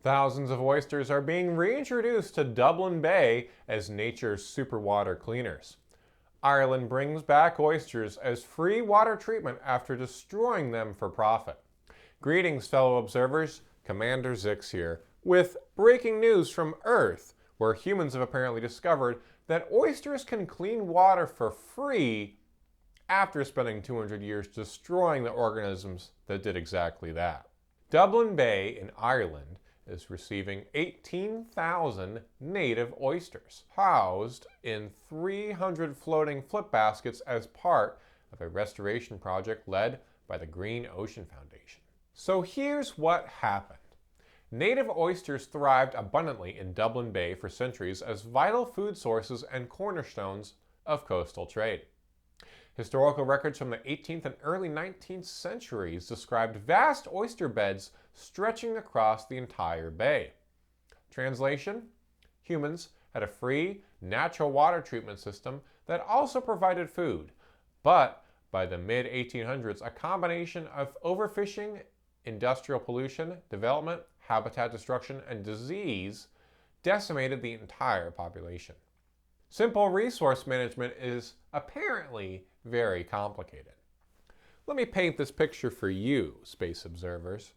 Thousands of oysters are being reintroduced to Dublin Bay as nature's superwater cleaners. Ireland brings back oysters as free water treatment after destroying them for profit. Greetings, fellow observers. Commander Zix here with breaking news from Earth, where humans have apparently discovered that oysters can clean water for free after spending 200 years destroying the organisms that did exactly that. Dublin Bay in Ireland is receiving 18,000 native oysters, housed in 300 floating flip baskets as part of a restoration project led by the Green Ocean Foundation. So here's what happened. Native oysters thrived abundantly in Dublin Bay for centuries as vital food sources and cornerstones of coastal trade. Historical records from the 18th and early 19th centuries described vast oyster beds stretching across the entire bay. Translation: humans had a free, natural water treatment system that also provided food, but by the mid-1800s, a combination of overfishing, industrial pollution, development, habitat destruction, and disease decimated the entire population. Simple resource management is apparently very complicated. Let me paint this picture for you, space observers.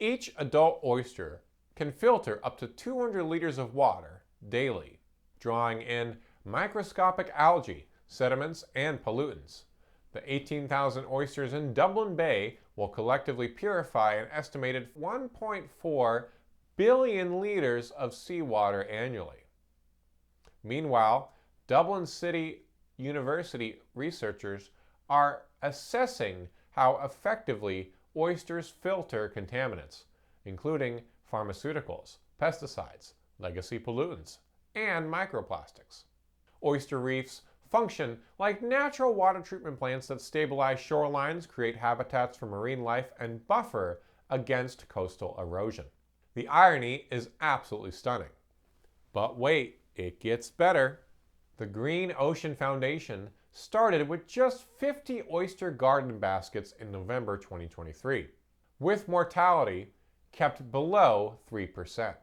Each adult oyster can filter up to 200 liters of water daily, drawing in microscopic algae, sediments, and pollutants. The 18,000 oysters in Dublin Bay will collectively purify an estimated 1.4 billion liters of seawater annually. Meanwhile, Dublin City University researchers are assessing how effectively oysters filter contaminants, including pharmaceuticals, pesticides, legacy pollutants, and microplastics. Oyster reefs function like natural water treatment plants that stabilize shorelines, create habitats for marine life, and buffer against coastal erosion. The irony is absolutely stunning. But wait, it gets better. The Green Ocean Foundation started with just 50 oyster garden baskets in November 2023, with mortality kept below 3%.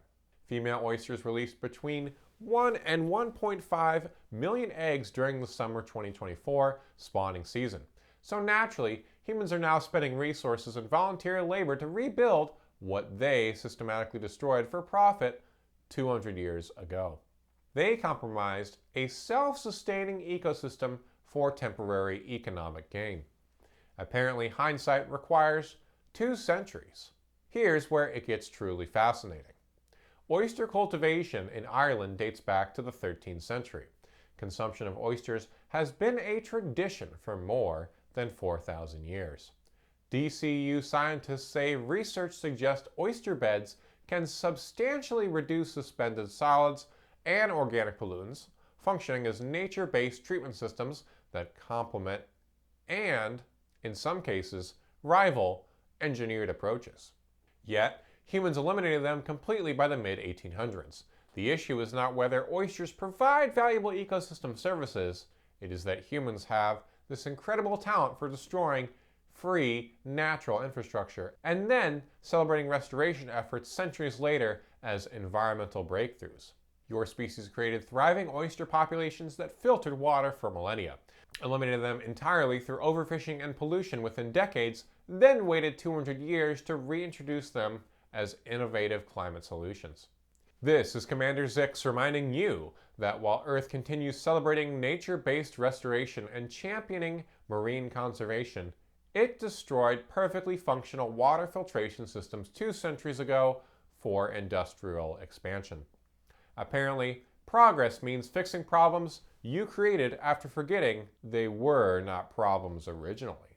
Female oysters released between 1 and 1.5 million eggs during the summer 2024 spawning season. So naturally, humans are now spending resources and volunteer labor to rebuild what they systematically destroyed for profit 200 years ago. They compromised a self-sustaining ecosystem for temporary economic gain. Apparently, hindsight requires 2 centuries. Here's where it gets truly fascinating. Oyster cultivation in Ireland dates back to the 13th century. Consumption of oysters has been a tradition for more than 4,000 years. DCU scientists say research suggests oyster beds can substantially reduce suspended solids and organic pollutants, functioning as nature-based treatment systems that complement and, in some cases, rival engineered approaches. Yet, humans eliminated them completely by the mid-1800s. The issue is not whether oysters provide valuable ecosystem services, it is that humans have this incredible talent for destroying free, natural infrastructure, and then celebrating restoration efforts centuries later as environmental breakthroughs. Your species created thriving oyster populations that filtered water for millennia, eliminated them entirely through overfishing and pollution within decades, then waited 200 years to reintroduce them as innovative climate solutions. This is Commander Zix reminding you that while Earth continues celebrating nature-based restoration and championing marine conservation, it destroyed perfectly functional water filtration systems 2 centuries ago for industrial expansion. Apparently, progress means fixing problems you created after forgetting they were not problems originally.